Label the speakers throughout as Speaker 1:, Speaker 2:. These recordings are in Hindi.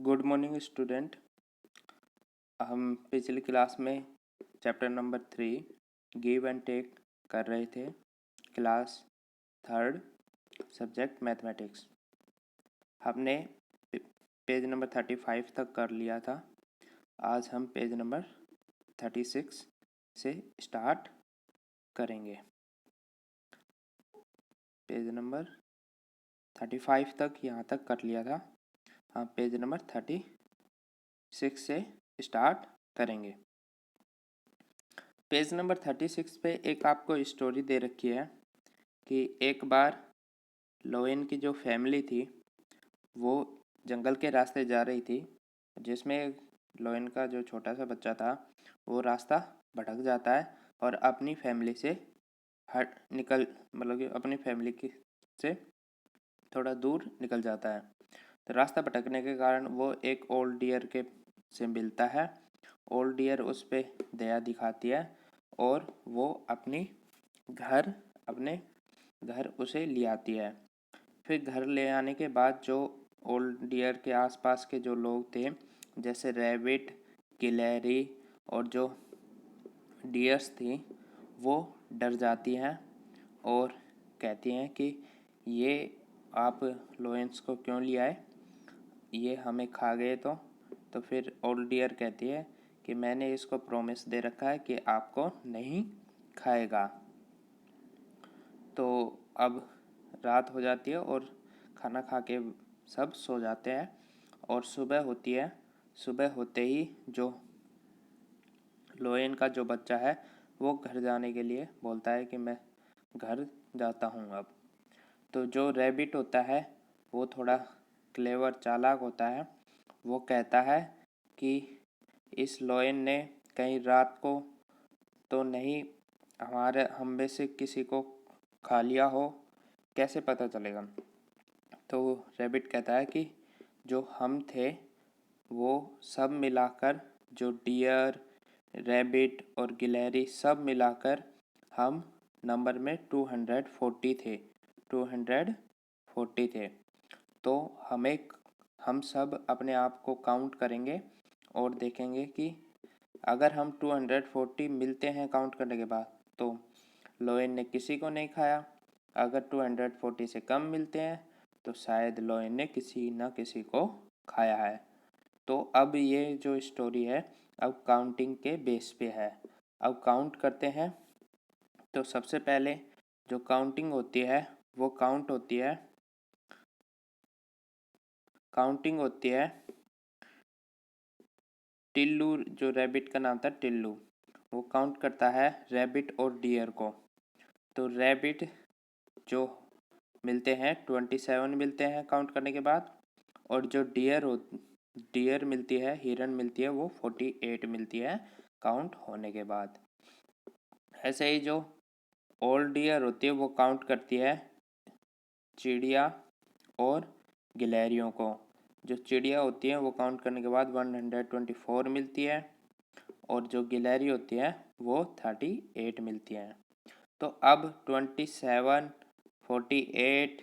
Speaker 1: Good morning student. हम पिछली क्लास में chapter number 3 give and take कर रहे थे। Class third, subject mathematics. हमने पेज नंबर 35 तक कर लिया था। आज हम पेज नंबर 36 से स्टार्ट करेंगे। पेज नंबर 35 तक यहाँ तक कर लिया था। हम पेज नंबर 36 से स्टार्ट करेंगे। पेज नंबर 36 पे एक आपको स्टोरी दे रखी है कि एक बार लोयन की जो फैमिली थी वो जंगल के रास्ते जा रही थी, जिसमें लोयन का जो छोटा सा बच्चा था वो रास्ता भटक जाता है और अपनी फैमिली से मतलब कि अपनी फैमिली की से थोड़ा दूर निकल जाता है। तो रास्ता भटकने के कारण वो एक ओल्ड डियर के से मिलता है। ओल्ड डियर उस पे दया दिखाती है और वो अपने घर उसे ले आती है। फिर घर ले आने के बाद जो ओल्ड डियर के आसपास के जो लोग थे, जैसे रैबिट, गिलहरी और जो डियर्स थी, वो डर जाती हैं और कहती हैं कि ये आप लोयंस को क्यों ले आए, ये हमें खा गए तो फिर ओल्ड डियर कहती है कि मैंने इसको प्रॉमिस दे रखा है कि आपको नहीं खाएगा। तो अब रात हो जाती है और खाना खा के सब सो जाते हैं और सुबह होती है। सुबह होते ही जो लोयन का जो बच्चा है वो घर जाने के लिए बोलता है कि मैं घर जाता हूँ अब। तो जो रैबिट होता है वो थोड़ा क्लेवर चालाक होता है। वो कहता है कि इस लोयन ने कहीं रात को तो नहीं हम में से किसी को खा लिया हो, कैसे पता चलेगा। तो रैबिट कहता है कि जो हम थे वो सब मिलाकर, जो डियर, रैबिट और गिलहरी सब मिलाकर हम नंबर में 240 थे। 240 थे। तो हम सब अपने आप को काउंट करेंगे और देखेंगे कि अगर हम 240 मिलते हैं काउंट करने के बाद तो लोयन ने किसी को नहीं खाया। अगर 240 से कम मिलते हैं तो शायद लोयन ने किसी न किसी को खाया है। तो अब ये जो स्टोरी है अब काउंटिंग के बेस पे है। अब काउंट करते हैं। तो सबसे पहले जो काउंटिंग होती है वो काउंटिंग होती है टिल्लू। जो रैबिट का नाम था टिल्लू, वो काउंट करता है रैबिट और डियर को। तो रैबिट जो मिलते हैं 27 मिलते हैं काउंट करने के बाद, और जो डियर मिलती है, हिरन मिलती है, वो 48 मिलती है काउंट होने के बाद। ऐसे ही जो ओल्ड डियर होती है वो काउंट करती है चिड़िया और गिलहरियों को। जो चिड़िया होती है वो काउंट करने के बाद 124 मिलती है और जो गिलहरी होती है वो 38 मिलती है। तो अब 27, 48,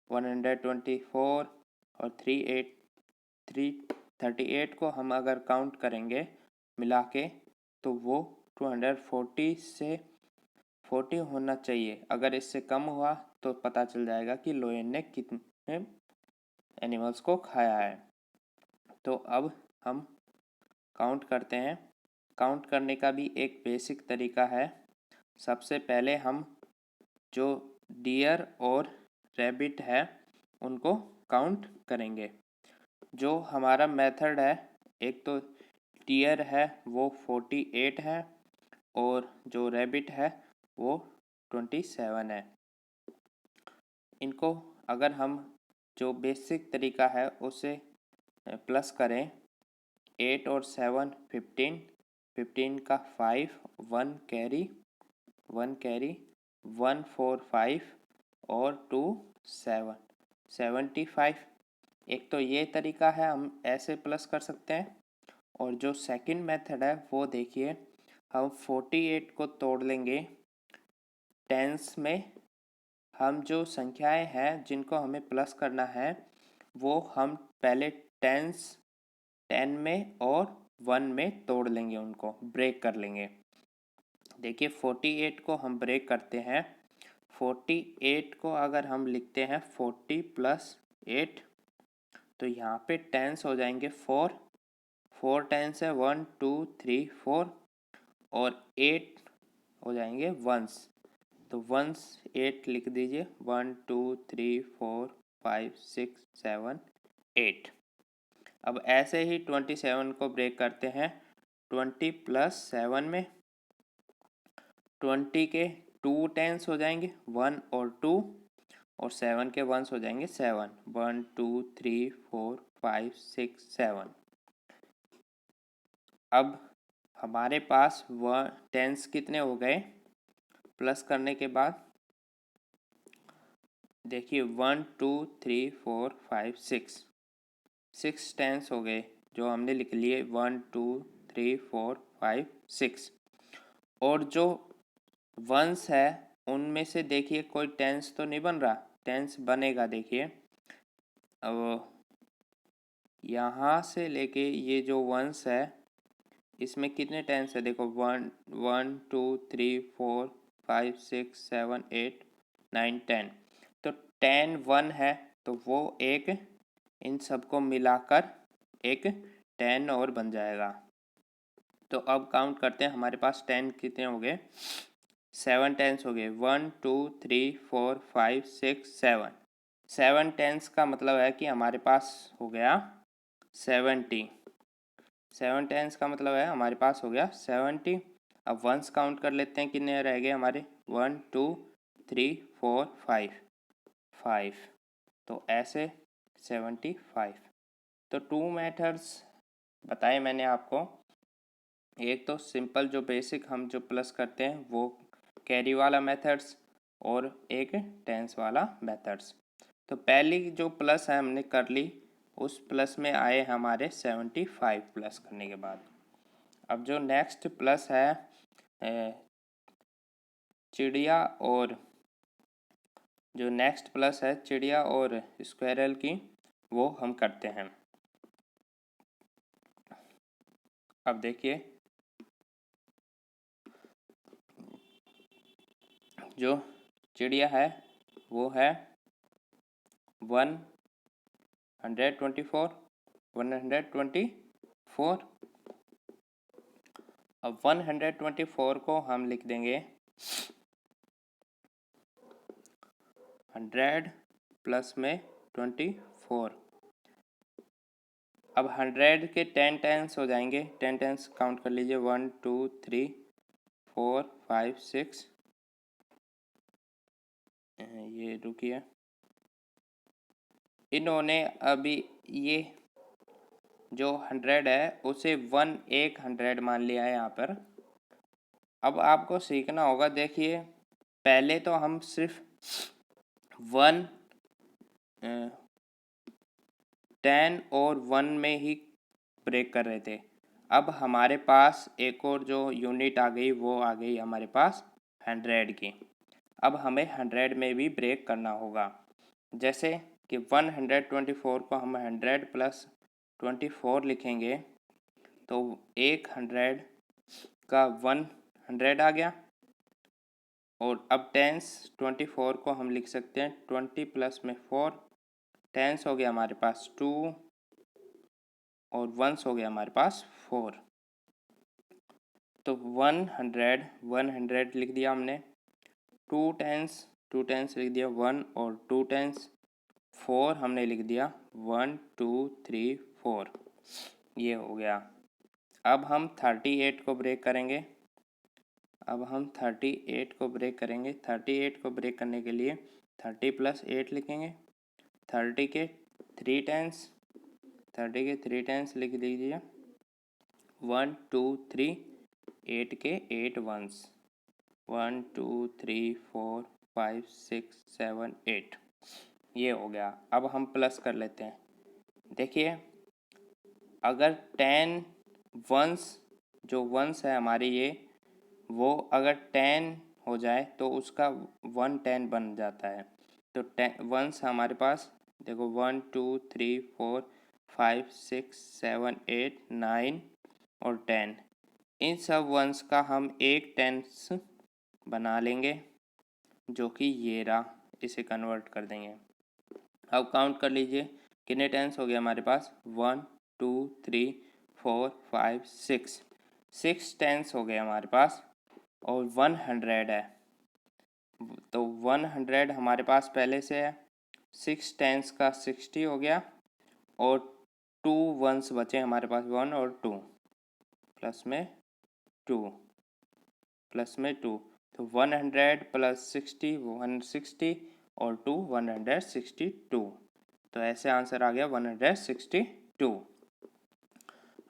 Speaker 1: 124 और 38 को हम अगर काउंट करेंगे मिला के तो वो 240 से 40 होना चाहिए। अगर इससे कम हुआ तो पता चल जाएगा कि लोयन ने कितने एनिमल्स को खाया है। तो अब हम काउंट करते हैं। काउंट करने का भी एक बेसिक तरीका है। सबसे पहले हम जो डियर और रैबिट है उनको काउंट करेंगे। जो हमारा मेथड है, एक तो डियर है वो 48 है और जो रैबिट है वो 27 है। इनको अगर हम जो बेसिक तरीका है उसे प्लस करें, 8 और 7 15, 15 का 5, 1 कैरी, 1 4 5 और 2 7, 75। एक तो ये तरीका है, हम ऐसे प्लस कर सकते हैं। और जो सेकंड मेथड है वो देखिए, हम 48 को तोड़ लेंगे टेंस में। हम जो संख्याएं हैं जिनको हमें प्लस करना है वो हम पहले टेंस 10 में और 1 में तोड़ लेंगे, उनको ब्रेक कर लेंगे। देखिए 48 को हम ब्रेक करते हैं। 48 को अगर हम लिखते हैं 40 प्लस 8, तो यहाँ पे टेंस हो जाएंगे 4। 4 टेंस है 1 2 3 4, और 8 हो जाएंगे वंस। तो वंस 8 लिख दीजिए, 1 2 3 4 5 6 7 8। अब ऐसे ही 27 को ब्रेक करते हैं 20 प्लस 7 में। 20 के 2 टेंस हो जाएंगे 1 और 2, और 7 के वंस हो जाएंगे 7, 1 2 3 4 5 6 7। अब हमारे पास टेंस कितने हो गए प्लस करने के बाद? देखिए 1 2 3 4 5 6 टेंस हो गए जो हमने लिख लिए, 1 2 3 4 5 6। और जो वंस है उनमें से देखिए कोई टेंस तो नहीं बन रहा, टेंस बनेगा। देखिए अब यहाँ से लेके ये जो वंस है इसमें कितने टेंस है? देखो 1 1 2 3 4 5 6 7 8 9 10। तो 10 1 है, तो वो एक इन सबको मिलाकर एक 10 और बन जाएगा। तो अब काउंट करते हैं, हमारे पास 10 कितने हो गए? 7 टेंस हो गए, 1 2 3 4 5 6 7। 7 टेंस का मतलब है कि हमारे पास हो गया 70। 7 टेंस का मतलब है हमारे पास हो गया 70। अब वंस काउंट कर लेते हैं, कितने रह गए हमारे? 1 2 3 4 5। तो ऐसे 75। तो 2 मेथड्स बताए मैंने आपको। एक तो सिंपल जो बेसिक हम जो प्लस करते हैं वो कैरी वाला मेथड्स, और एक टेंस वाला मेथड्स। तो पहली जो प्लस है हमने कर ली, उस प्लस में आए हमारे 75 प्लस करने के बाद। अब जो नेक्स्ट प्लस है चिड़िया और जो नेक्स्ट प्लस है चिड़िया और स्क्वायरल की, वो हम करते हैं। अब देखिए जो चिड़िया है वो है 124 124। अब 124 को हम लिख देंगे 100 प्लस में 24। अब 100 के 10 टेंस हो जाएंगे, 10 टेंस काउंट कर लीजिए, 1 2 3 4 5 6। ये रुकिए, इन्होंने अभी ये जो 100 है उसे 1 एक 100 मान लिया है यहाँ पर। अब आपको सीखना होगा। देखिए पहले तो हम सिर्फ 1 10 और 1 में ही ब्रेक कर रहे थे। अब हमारे पास एक और जो यूनिट आ गई, वो आ गई हमारे पास 100 की। अब हमें 100 में भी ब्रेक करना होगा। जैसे कि 124 को हम 100 प्लस 24 लिखेंगे, तो एक 100 का 100 आ गया। और अब टेंस 24 को हम लिख सकते हैं 20 प्लस में 4। टेंस हो गया हमारे पास 2, और वंस हो गया हमारे पास 4। तो 100 लिख दिया हमने। 2 टेंस लिख दिया 1 और 2 टेंस। 4 हमने लिख दिया 1 2 3 4। ये हो गया। अब हम 38 को ब्रेक करेंगे। 38 को ब्रेक करने के लिए 30 प्लस 8 लिखेंगे। 30 के 3 टेंस लिख दीजिए, 1 2 3। 8 के 8 वंस, 1 2 3 4 5 6 7 8। ये हो गया। अब हम प्लस कर लेते हैं। देखिए अगर 10 वंस, जो वंस है हमारी ये, वो अगर 10 हो जाए तो उसका 110 बन जाता है। तो 10 वंस हमारे पास देखो 1 2 3 4 5, 6, 7, 8, 9 और 10। इन सब वंस का हम एक टेंस बना लेंगे, जो कि ये रहा, इसे कन्वर्ट कर देंगे। अब काउंट कर लीजिए कितने टेंस हो गए हमारे पास। 1, 2, 3, 4, 5, 6। 6 टेंस हो गए हमारे पास और 100 है। तो 100 हमारे पास पहले से है। 6 टेंस का 60 हो गया और 2 वंस बचे हमारे पास, 1 और 2, प्लस में 2, प्लस में 2। तो 100 प्लस 60 160 और 2 162। तो ऐसे आंसर आ गया 162।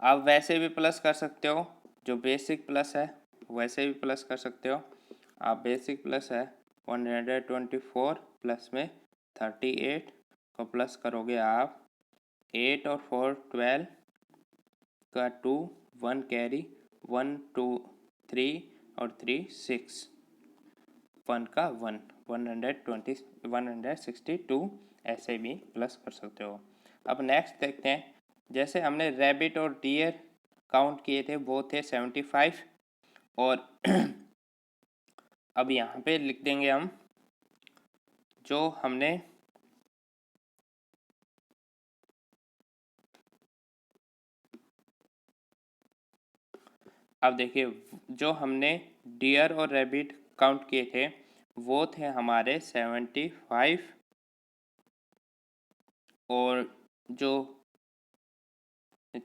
Speaker 1: आप वैसे भी प्लस कर सकते हो, जो बेसिक प्लस है वैसे भी प्लस कर सकते हो। आप बेसिक प्लस है 124 प्लस में 38 को प्लस करोगे आप 8 और 4 12 का 2 1 कैरी 1 2 3 और 3 6 1 का 1 120 162 ऐसे भी प्लस कर सकते हो। अब नेक्स्ट देखते हैं। जैसे हमने रैबिट और डियर काउंट किए थे वो थे 75 और अब यहाँ पे लिख देंगे हम जो हमने अब देखिए जो हमने डियर और रैबिट काउंट किए थे वो थे हमारे 75 और जो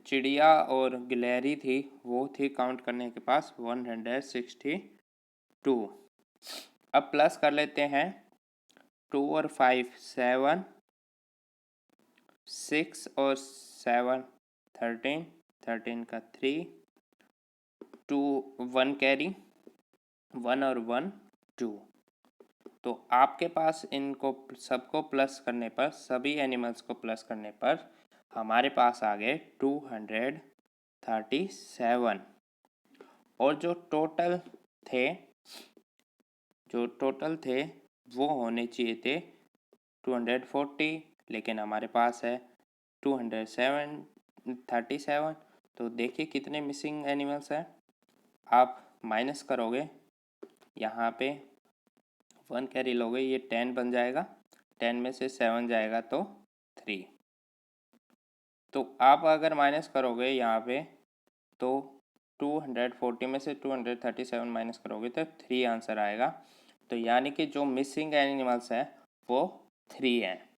Speaker 1: चिड़िया और गिलहरी थी वो थी काउंट करने के पास 162। अब प्लस कर लेते हैं 2 और 5 7, 6 और 7 13, 13 का 3, 2 1 कैरी 1 और 1 2। तो आपके पास इनको सबको प्लस करने पर, सभी एनिमल्स को प्लस करने पर हमारे पास आ गए 237। और जो टोटल थे वो होने चाहिए थे 240, लेकिन हमारे पास है 237। तो देखिए कितने मिसिंग एनिमल्स हैं। आप माइनस करोगे, यहाँ पे 1 कैरी लोगे, ये 10 बन जाएगा, 10 में से 7 जाएगा तो 3। तो आप अगर माइनस करोगे यहाँ पे तो 240 में से 237 माइनस करोगे तो 3 आंसर आएगा। तो यानी कि जो मिसिंग एनिमल्स हैं वो 3 हैं।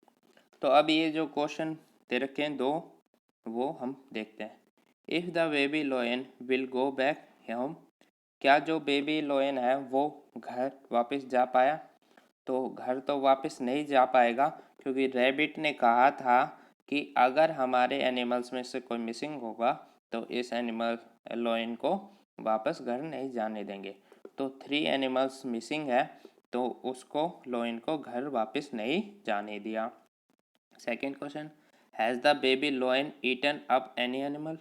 Speaker 1: तो अब ये जो क्वेश्चन दे रखे हैं दो, वो हम देखते हैं। If the baby लोयन will go back home, क्या जो बेबी लोयन है वो घर वापस जा पाया? तो घर तो वापस नहीं जा पाएगा, क्योंकि रैबिट ने कहा था कि अगर हमारे एनिमल्स में से कोई मिसिंग होगा तो इस एनिमल लोयन को वापस घर नहीं जाने देंगे। तो 3 एनिमल्स मिसिंग है तो उसको लोयन को घर वापस नहीं जाने दिया। Second question, has the baby lion eaten up any animal?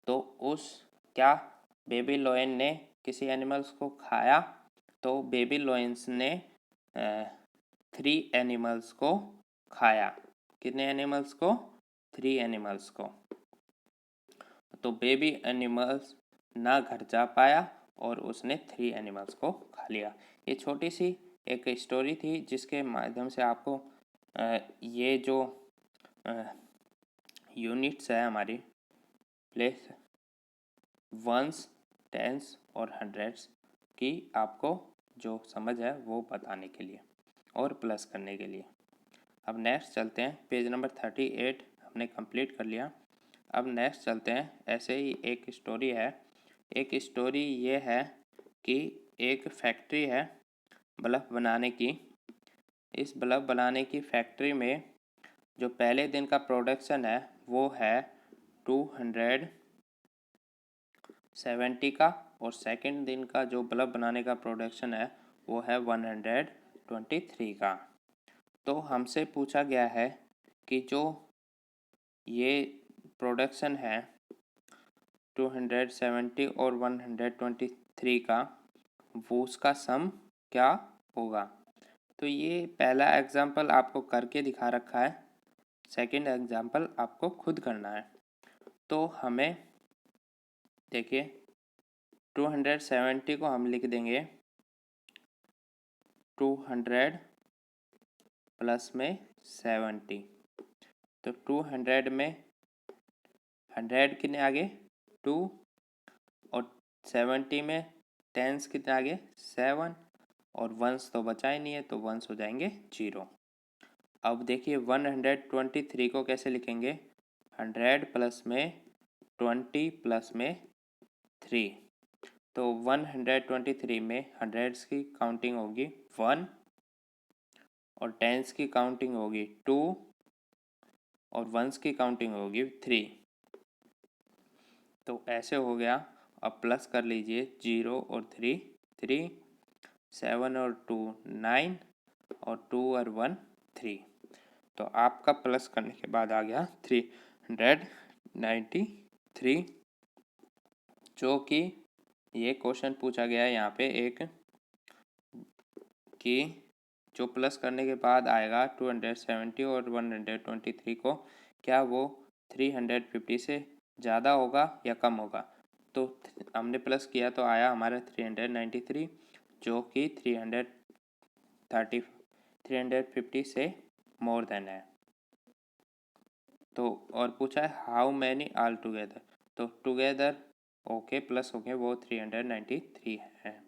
Speaker 1: तो क्या बेबी लोयन ने किसी एनिमल्स को खाया? तो बेबी लोयंस ने 3 एनिमल्स को खाया। कितने एनिमल्स को? 3 एनिमल्स को। तो बेबी एनिमल्स ना घर जा पाया और उसने 3 एनिमल्स को खा लिया। ये छोटी सी एक स्टोरी थी जिसके माध्यम से आपको ये जो यूनिट्स है हमारी प्लेस, वंस, टेंस और हंड्रेड्स की आपको जो समझ है वो बताने के लिए और प्लस करने के लिए। अब नेक्स्ट चलते हैं, पेज नंबर 38 हमने कंप्लीट कर लिया। अब नेक्स्ट चलते हैं, ऐसे ही एक स्टोरी है। एक स्टोरी ये है कि एक फैक्ट्री है बल्ब बनाने की। इस बल्ब बनाने की फैक्ट्री में जो पहले दिन का प्रोडक्शन है वो है 270 का, और सेकंड दिन का जो बल्ब बनाने का प्रोडक्शन है वो है 123 का। तो हमसे पूछा गया है कि जो ये प्रोडक्शन है 270 और 123 का, वो उसका सम क्या होगा। तो ये पहला एग्जाम्पल आपको करके दिखा रखा है। सेकंड एग्जाम्पल आपको खुद करना है। तो हमें देखिए 270 को हम लिख देंगे 200 प्लस में 70। तो 200 में 100 कितने आगे 2 और 70 में टेंस कितने आगे 7 और वंस तो बचा ही नहीं है, तो वंस हो जाएंगे 0। अब देखिए 123 को कैसे लिखेंगे 100 प्लस में 20 प्लस में 3। तो 123 में हंड्रेड्स की काउंटिंग होगी 1 और टेंस की काउंटिंग होगी 2 और वंस की काउंटिंग होगी 3। तो ऐसे हो गया। अब प्लस कर लीजिए 0 और 3 3, 7 और 2 9 और 2 और 1 3। तो आपका प्लस करने के बाद आ गया 393, जो कि ये क्वेश्चन पूछा गया है यहाँ पे एक कि जो प्लस करने के बाद आएगा 270 और 123 को, क्या वो 350 से ज़्यादा होगा या कम होगा। तो हमने प्लस किया तो आया हमारा 393, जो कि 350 से मोर देन है। तो और पूछा है हाउ मैनी ऑल टुगेदर, तो टुगेदर ओके प्लस हो गए वो 393 है।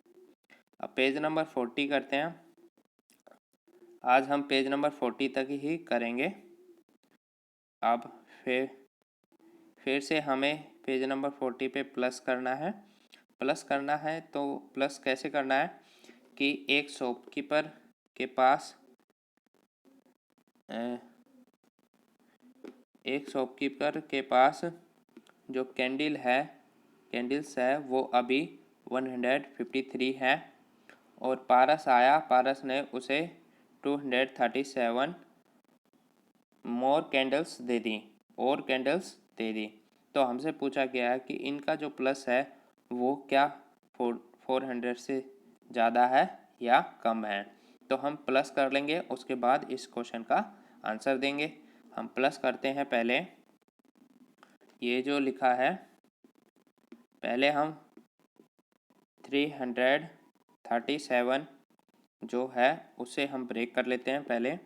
Speaker 1: अब पेज नंबर 40 करते हैं। आज हम पेज नंबर 40 तक ही करेंगे। अब फिर से हमें पेज नंबर 40 पे प्लस करना है। प्लस करना है तो प्लस कैसे करना है कि एक शॉपकीपर के पास जो कैंडल्स है वो अभी 153 है और पारस आया, पारस ने उसे 237 मोर कैंडल्स दे दी। तो हमसे पूछा गया है कि इनका जो प्लस है वो क्या 400 से ज़्यादा है या कम है। तो हम प्लस कर लेंगे, उसके बाद इस क्वेश्चन का आंसर देंगे। हम प्लस करते हैं। पहले ये जो लिखा है, पहले हम 337 जो है उसे हम ब्रेक कर लेते हैं। पहले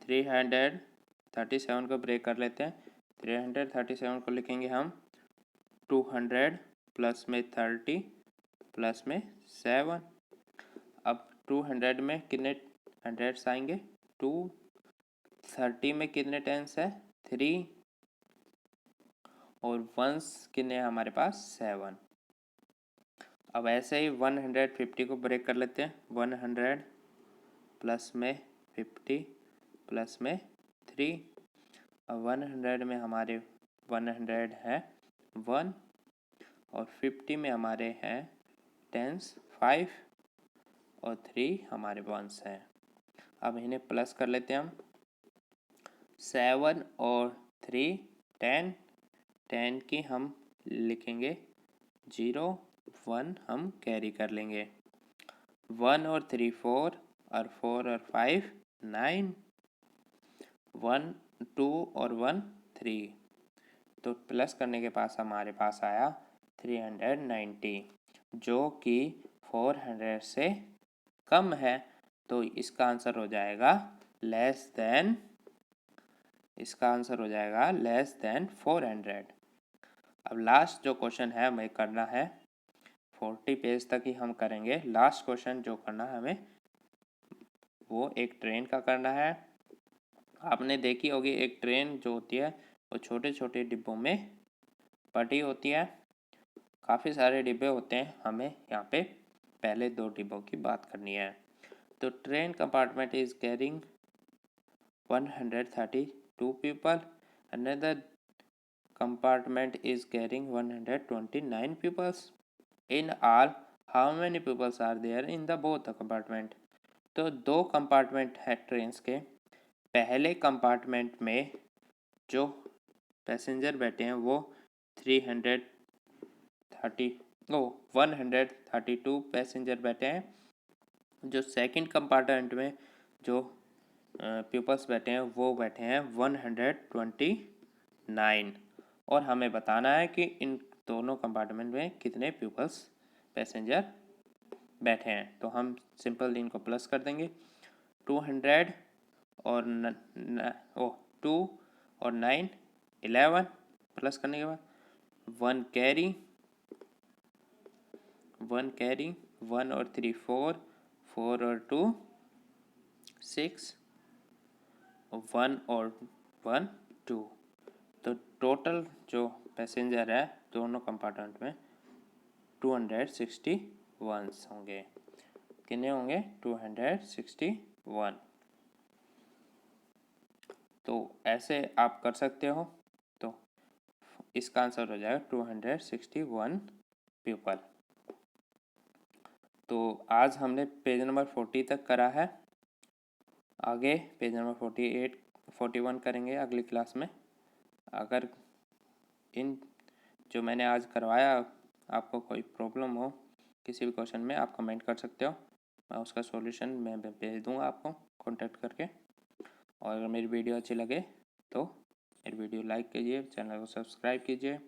Speaker 1: 337 को ब्रेक कर लेते हैं। 337 को लिखेंगे हम 200 प्लस में 30 प्लस में 7। अब 200 में कितने हंड्रेड्स आएंगे 2, 30 में कितने टेंस है 3 और वंस कितने हमारे पास 7। अब ऐसे ही 150 को ब्रेक कर लेते हैं। 100 प्लस में 50 प्लस में 3। अब 100 में हमारे 100 है 1 और 50 में हमारे हैं टेंस 5 और 3 हमारे वंस हैं। अब इन्हें प्लस कर लेते हैं हम। 7 और 3 10, 10 की हम लिखेंगे 0, 1 हम कैरी कर लेंगे। 1 और 3 4 और 4 और 5 9, 1 2 और 1 3। तो प्लस करने के पास हमारे पास आया 390, जो कि 400 से कम है। तो इसका आंसर हो जाएगा लेस देन 400। अब लास्ट जो क्वेश्चन है हमें करना है, 40 पेज तक ही हम करेंगे। लास्ट क्वेश्चन जो करना है हमें वो एक ट्रेन का करना है। आपने देखी होगी एक ट्रेन जो होती है वो छोटे छोटे डिब्बों में बटी होती है। काफ़ी सारे डिब्बे होते हैं, हमें यहाँ पे पहले 2 डिब्बों की बात करनी है। तो train compartment is carrying 132 people, another compartment is carrying 129 pupils. In all, how many pupils are there in the both compartment? तो 2 कंपार्टमेंट है ट्रेन्स के। पहले कंपार्टमेंट में जो पैसेंजर बैठे हैं वो 132 पैसेंजर बैठे हैं। जो सेकंड कंपार्टमेंट में जो पीपल्स बैठे हैं वो बैठे हैं 129, और हमें बताना है कि इन दोनों कंपार्टमेंट में कितने पीपल्स पैसेंजर बैठे हैं। तो हम सिंपल इनको प्लस कर देंगे। 200 और 2 और 9 11, प्लस करने के बाद 1 कैरी, 1 और 3 4, 4 और 2 6, 1 और 1 2। तो टोटल जो पैसेंजर है दोनों कंपार्टमेंट में 261 होंगे। कितने होंगे? 261। तो ऐसे आप कर सकते हो। तो इसका आंसर हो जाएगा 261 पीपल। तो आज हमने पेज नंबर 40 तक करा है। आगे पेज नंबर 48 41 करेंगे अगली क्लास में। अगर इन जो मैंने आज करवाया आपको कोई प्रॉब्लम हो किसी भी क्वेश्चन में, आप कमेंट कर सकते हो, मैं उसका सॉल्यूशन मैं भेज दूंगा आपको कांटेक्ट करके। और अगर मेरी वीडियो अच्छी लगे तो मेरी वीडियो लाइक कीजिए, चैनल को सब्सक्राइब कीजिए।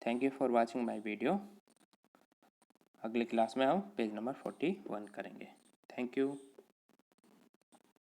Speaker 1: Thank you for watching my video. अगली क्लास में हम पेज नंबर 41 करेंगे। Thank you.